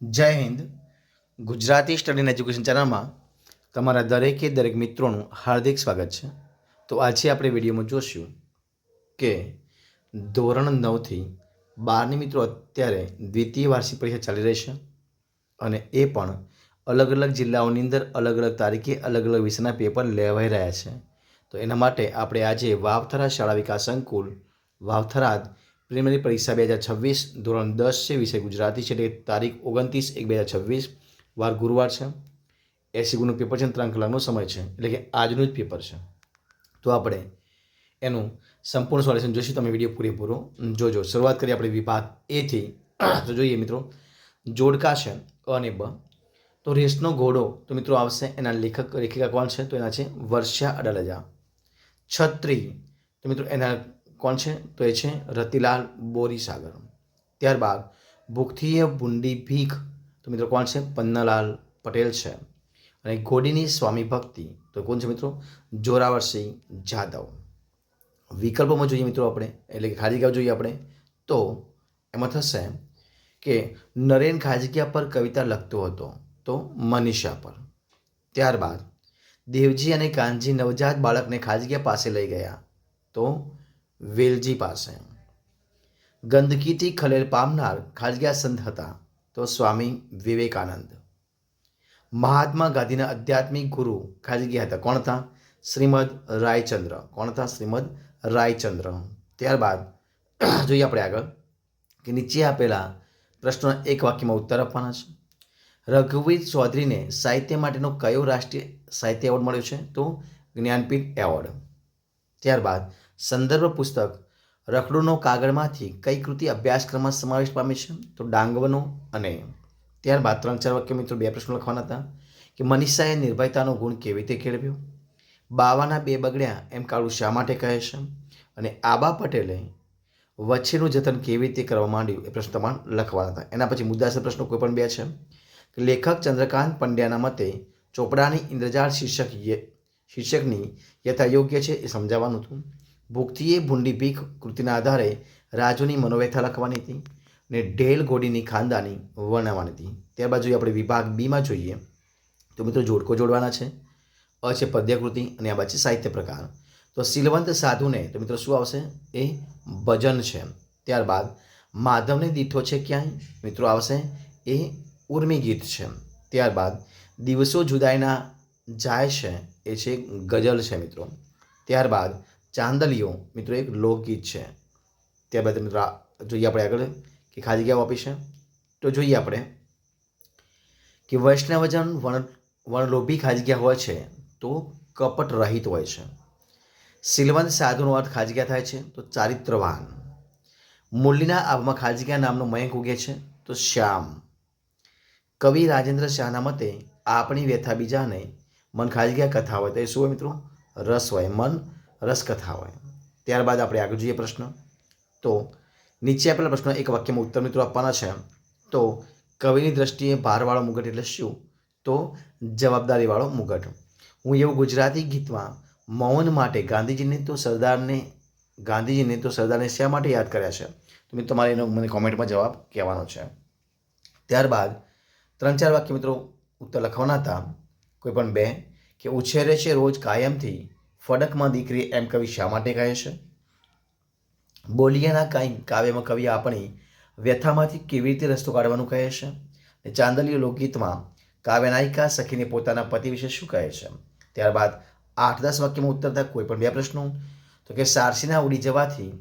જય Hind. Gujarati study and education ચેનલમાં તમારા દરેક મિત્રોનું હાર્દિક સ્વાગત છે. તો આજે આપણે વિડીયોમાં જોશું કે ધોરણ 9થી 12ની મિત્રો અત્યારે દ્વિતીય વાર્ષિક પરીક્ષા ચાલી રહી છે અને એ પણ અલગ અલગ જિલ્લાઓની અંદર અલગ અલગ તારીખે અલગ અલગ વિષયના પેપર લેવાઈ રહ્યા છે. તો એના માટે આપણે આજે વાવથરા શાળા વિકાસ સંકુલ વાવથરાદ પ્રિલિમિનરી પરીક્ષા 2026 ધોરણ 10 છે, વિષય ગુજરાતી છે, એટલે તારીખ 29/1/2026 વાર ગુરુવાર છે. 80 ગુણનું પેપર છે, 3 કલાકનો સમય છે, એટલે કે આજનું જ પેપર છે. તો આપણે એનું સંપૂર્ણ સોલ્યુશન જોઈશું. તમે વિડીયો પૂરેપૂરો જોજો. શરૂઆત કરીએ આપણે વિભાગ એથી. તો જોઈએ મિત્રો, જોડકા છે અ અને બ. તો રેસનો ઘોડો તો મિત્રો આવશે, એના લેખિકા કોણ છે? તો એના છે વર્ષા અડલજા. છત્રી તો મિત્રો એના કોણ છે? તો એ છે રતિલાલ બોરીસાગર. ત્યારબાદ ભૂખથી ભૂંડી ભીખ તો મિત્રો કોણ છે? પન્નાલાલ પટેલ છે. અને ઘોડીની સ્વામી ભક્તિ તો કોણ છે મિત્રો? જોરાવરસિંહ જાદવ. વિકલ્પોમાં જોઈએ મિત્રો આપણે, એટલે કે ખાલી જોઈએ આપણે, તો એમાં થશે કે નરેન ખાજગીયા પર કવિતા લખતો હતો, તો મનીષા પર. ત્યારબાદ દેવજી અને કાનજી નવજાત બાળકને ખાજગીયા પાસે લઈ ગયા, તો વેલજી પાસે. ગંદકીથી ખલેલ પામનાર ખાજગીયા સંત હતા, તો સ્વામી વિવેકાનંદ. મહાત્મા ગાંધીના આધ્યાત્મિક ગુરુ ખાજગીયા હતા, કોણ હતા? શ્રીમદ રાયચંદ્ર. કોણ હતા? શ્રીમદ રાયચંદ્ર. ત્યારબાદ જોઈએ આપણે આગળ કે નીચે આપેલા પ્રશ્નોના એક વાક્યમાં ઉત્તર આપવાના છે. રઘુવીર ચૌધરીને સાહિત્ય માટેનો કયો રાષ્ટ્રીય સાહિત્ય એવોર્ડ મળ્યો છે? તો જ્ઞાનપીઠ એવોર્ડ. ત્યારબાદ સંદર્ભ પુસ્તક રખડુનો કાગળમાંથી કઈ કૃતિ અભ્યાસક્રમમાં સમાવેશ પામી છે? તો ડાંગવનો. અને ત્યારબાદ 3-4 વાક્ય મિત્રો 2 પ્રશ્નો લખવાના હતા કે મનીષાએ નિર્ભયતાનો ગુણ કેવી રીતે કેળવ્યો? બાવાના 2 બગડ્યા એમ કાળું શા માટે કહે છે? અને આબા પટેલે વચ્ચેનું જતન કેવી રીતે કરવા માંડ્યું? એ પ્રશ્ન તમારે લખવાના હતા. એના પછી મુદ્દાસર પ્રશ્નો કોઈ પણ 2 છે. લેખક ચંદ્રકાંત પંડ્યાના મતે ચોપડાની ઇન્દ્રજાળ શીર્ષકની યથાયોગ્ય છે, એ સમજાવવાનું હતું. ભૂખથી ભૂંડી ભીખ કૃતિના આધારે રાજુની મનોવ્યથા લખવાની હતી ને ઢેલ ઘોડીની ખાનદાની વર્ણવવાની હતી. ત્યારબાદ જોઈએ આપણે વિભાગ બીમાં જોઈએ તો મિત્રો જોડકો જોડવાના છે. અ છે પદ્યકૃતિ અને આ બાદ છે સાહિત્ય પ્રકાર. તો સિલવંત સાધુને તો મિત્રો શું આવશે? એ ભજન છે. ત્યારબાદ માધવને દીઠો છે ક્યાંય? મિત્રો આવશે એ ઉર્મી ગીત છે. ત્યારબાદ દિવસો જુદાઈના જાય છે, એ છે ગઝલ છે મિત્રો. ત્યારબાદ ચાંદલિયો મિત્રો એક લોકગીત છે. ત્યારબાદ મિત્રો જોઈએ આપણે આગળ કે ખાલી જગ્યાઓ આપી છે. તો જોઈએ આપણે કે વૈષ્ણવજન વર્ણલોભી ખાજગીયા હોય છે, તો કપટ રહિત હોય છે. સિલવંત સાધુનો અર્થ ખાજગીયા થાય છે, તો ચારિત્રવાન. મુરલીના આભમાં ખાજગીયા નામનો મયંક ઉગે છે, તો શ્યામ. કવિ રાજેન્દ્ર શાહના મતે આપણી વ્યથા બીજાને મન ખાજગીયા કથા હોય તો એ શું હોય મિત્રો? રસ હોય, મન રસ કથા હોય. ત્યારબાદ આપણે આગળ જોઈએ પ્રશ્ન. તો નીચે આપેલા પ્રશ્નો એક વાક્યમાં ઉત્તર મિત્રો આપવાના છે. તો કવિની દ્રષ્ટિએ ભારવાળો મુગટ એટલે શું? તો જવાબદારીવાળો મુગટ. હું એવું ગુજરાતી ગીતમાં મૌન માટે ગાંધીજીને તો સરદારને શા માટે યાદ કર્યા છે? તો મિત્રો તમારે એનો મને કોમેન્ટમાં જવાબ કહેવાનો છે. ત્યારબાદ 3-4 વાક્ય મિત્રો ઉત્તર લખવાના હતા, કોઈ પણ 2 કે ઉછેરે છે રોજ કાયમથી ફડકમાં દીકરી એમ કવિ શા માટે કહે છે? બોલિયાના કાવ્યમાં કવિ આપણી વ્યથામાંથી કેવી રીતે રસ્તો કાઢવાનું કહે છે? ચાંદલિયો લોકગીતમાં કાવ્યનાયિકા સખીને પોતાના પતિ વિશે શું કહે છે? ત્યારબાદ 8-10 વાક્યમાં ઉત્તર હતા, કોઈ પણ 2 પ્રશ્નો. તો કે સારસીના ઉડી જવાથી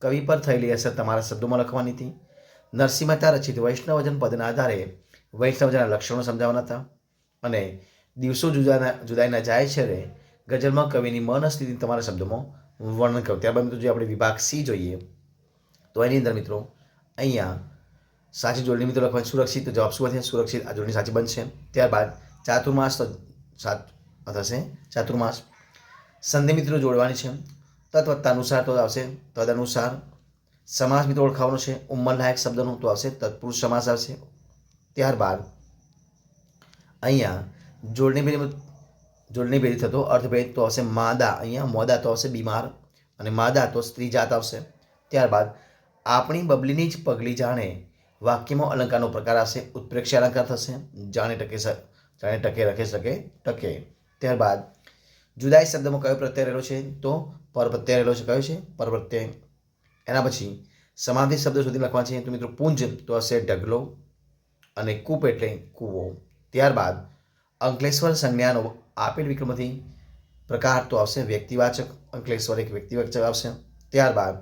કવિ પર થયેલી અસર તમારા શબ્દોમાં લખવાની હતી. નરસિંહ મહેતા રચિત વૈષ્ણવજન પદના આધારે વૈષ્ણવજનના લક્ષણો સમજાવવાના હતા. અને દિવસો જુદાઈના જાય છે રે ગઝલમાં કવિની મન સ્થિતિ તમારા શબ્દોમાં વર્ણન કરો. ત્યારબાદ મિત્રો જો આપણે વિભાગ સી જોઈએ તો એની અંદર મિત્રો અહીંયા સાચી જોડણી મિત્રો લખવાની સુરક્ષિત, તો જવાબ શું થશે? સુરક્ષિત. આ જોડણી સાચી બનશે. ત્યારબાદ ચાતુર્માસ તો થશે ચાતુર્માસ. સંધિ મિત્રો જોડવાની છે. તત્વત્તાનુસાર તો આવશે તદનુસાર. સમાસ મિત્રો ઓળખાવાનો છે. ઉંમરલાયક શબ્દનો તો આવશે તત્પુરુષ સમાસ આવશે. ત્યારબાદ અહીંયા જોડણી ભેદ થતો અર્થભેદ તો આવશે માદા. અહીંયા મોદા તો આવશે બીમાર અને માદા તો સ્ત્રી જાત આવશે. ત્યારબાદ આપણી બબલીની જ પગલી જાણે વાક્યમાં અલંકારનો પ્રકાર આવશે ઉત્પ્રેક્ષી અલંકાર થશે, જાણે ટકે રખે શકે ટકે. ત્યારબાદ જુદાઈ શબ્દમાં કયો પ્રત્યય રહેલો છે? તો પર પ્રત્યય રહેલો છે. કયો છે? પર પ્રત્યય. એના પછી સમાધિ શબ્દ સુધી લખવા છે. તો મિત્રો પુંજ તો હશે ઢગલો અને કૂપ એટલે કૂવો. ત્યારબાદ અંકલેશ્વર સંજ્ઞાનો આપેલ વિકલ્પમાંથી પ્રકાર તો આવશે વ્યક્તિવાચક. અંકલેશ્વર એક વ્યક્તિવાચક આવશે. ત્યારબાદ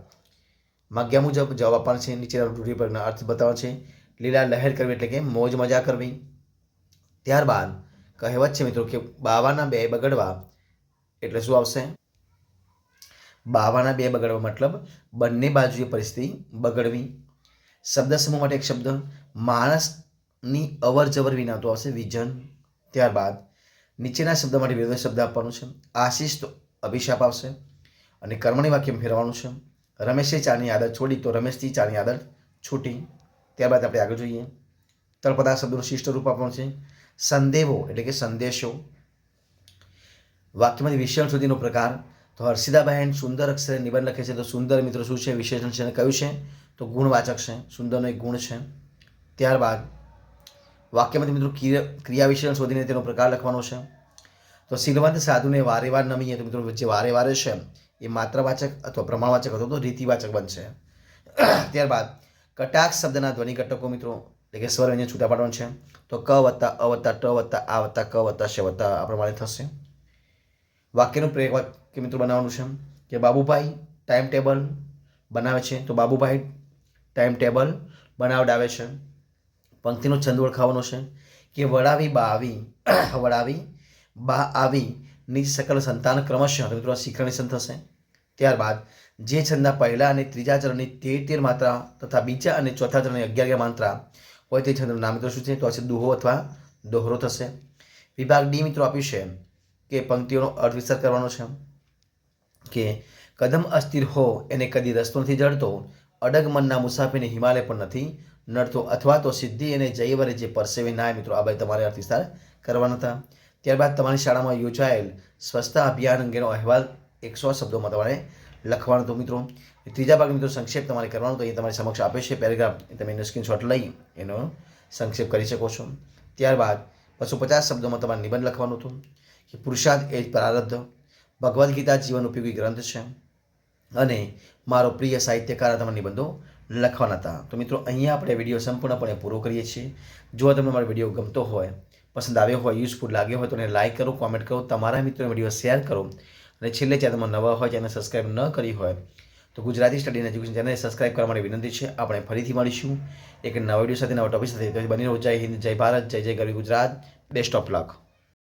માગ્યા મુજબ જવાબ આપવાનો છે. નીચેના રૂઢિપ્રયોગના અર્થ બતાવવાનો છે. લીલા લહેર કરવી એટલે કે મોજ મજા કરવી. ત્યારબાદ કહેવત છે મિત્રો કે બાવાના બે બગડવા એટલે શું આવશે? બાવાના બે બગડવા મતલબ બંને બાજુએ પરિસ્થિતિ બગડવી. શબ્દ સમૂહ માટે એક શબ્દ માણસની અવર જવર વિના તો આવશે વિઝન. ત્યારબાદ નીચેના શબ્દ માટે વિરોધી શબ્દ આપવાનો છે. આશીષ તો અભિશાપ આવશે અને કર્મણી વાક્યમાં ફેરવાનું છે. રમેશે ચાની આદત છોડી તો રમેશથી ચાની આદત છૂટી. ત્યારબાદ આપણે આગળ જોઈએ. તળપદા શબ્દનું શિષ્ટ રૂપ આપવાનું છે. સંદેવો એટલે કે સંદેશો. વાક્યમાંથી વિશેષણ સુધીનો પ્રકાર તો હર્ષિદાબહેન સુંદર અક્ષરે નિબંધ લખે છે. તો સુંદર મિત્રો શું છે? વિશેષણ છે. અને કયું છે? તો ગુણવાચક છે. સુંદરનો એક ગુણ છે. ત્યારબાદ વાક્યમાંથી મિત્રો ક્રિયા વિશેષણ શોધીને તેનો પ્રકાર લખવાનો છે. તો શીલવંત સાધુને વારે વાર નમીએ તો મિત્રો જે વારે વારે છે એ માત્રાવાચક અથવા પ્રમાણવાચક અથવા તો રીતિવાચક બનશે. ત્યારબાદ કટાક્ષ શબ્દના ધ્વનિ ઘટકો મિત્રો એટલે કે સ્વર અહીંયા છૂટા પાડવાનું છે. તો ક વત્તા અ વત્તા ટ વત્તા આ વત્તા ક વત્તા શ વત્તા આ પ્રમાણે થશે. વાક્યનું પ્રેરક વાક્ય મિત્રો બનાવવાનું છે કે બાબુભાઈ ટાઈમ ટેબલ બનાવે છે. તો બાબુભાઈ ટાઈમ ટેબલ બનાવડાવે છે. પંક્તિનો છંદ ઓળખાવાનો છે કે વડાવી બા આવી વડાવી બા આવી ની સકલ સંતાન ક્રમશઃ મિત્રો શિખરણી થશે. ત્યારબાદ જે છંદના પહેલા અને ત્રીજા ચરણની 13 માત્રા તથા બીજા અને ચોથા ચરણની 11 માત્રા હોય તે છંદનું નામ મિત્રો શું છે? તો આ છે દુહો અથવા દોહરો થશે. વિભાગ ડી મિત્રો આપ્યું છે કે પંક્તિઓનો અર્થ વિસ્તાર કરવાનો છે કે કદમ અસ્થિર હો એને કદી રસ્તો નથી જડતો, અડગ મનના મુસાફીને હિમાલય પણ નથી નડતો, અથવા તો સિદ્ધિ એને જયવરે જે પરસેવે નાય. મિત્રો આ ભાઈ તમારે અર્થ વિસ્તાર કરવાના હતા. ત્યારબાદ તમારી શાળામાં યોજાયેલ સ્વચ્છતા અભિયાન અંગેનો અહેવાલ 100 શબ્દોમાં તમારે લખવાનો હતો મિત્રો. ત્રીજા ભાગ મિત્રો સંક્ષેપ તમારે કરવાનો તો એ તમારી સમક્ષ આપે છે પેરેગ્રાફ, તમે એનો સ્ક્રીનશોટ લઈ એનો સંક્ષેપ કરી શકો છો. ત્યારબાદ 250 શબ્દોમાં તમારે નિબંધ લખવાનું હતું કે પુરુષાર્થ એ જ પ્રારબ્ધ, ભગવદ્ ગીતા જીવન ઉપયોગી ગ્રંથ છે અને મારો પ્રિય સાહિત્યકાર તમારા નિબંધો લખવાના હતા. તો મિત્રો અહીંયા આપણે વિડીયો સંપૂર્ણપણે પૂરો કરીએ છીએ. જો તમને મારો વિડીયો ગમતો હોય, પસંદ આવ્યો હોય, યુઝફુલ લાગ્યો હોય તો એને લાઇક કરો, કોમેન્ટ કરો, તમારા મિત્રોને વિડીયો શેર કરો અને છેલ્લે ચેનલમાં નવા હોય ચેનલ સબસ્ક્રાઈબ ન કરી હોય તો ગુજરાતી સ્ટડી એન્ડ એજ્યુકેશન ચેનલને સબસ્ક્રાઈબ કરવા માટે વિનંતી છે. આપણે ફરીથી મળીશું એક નવા વિડીયો સાથે, નવા ટોપિક સાથે. બની રહો. જય હિન્દ, જય ભારત, જય જય ગરવી ગુજરાત. Best of luck.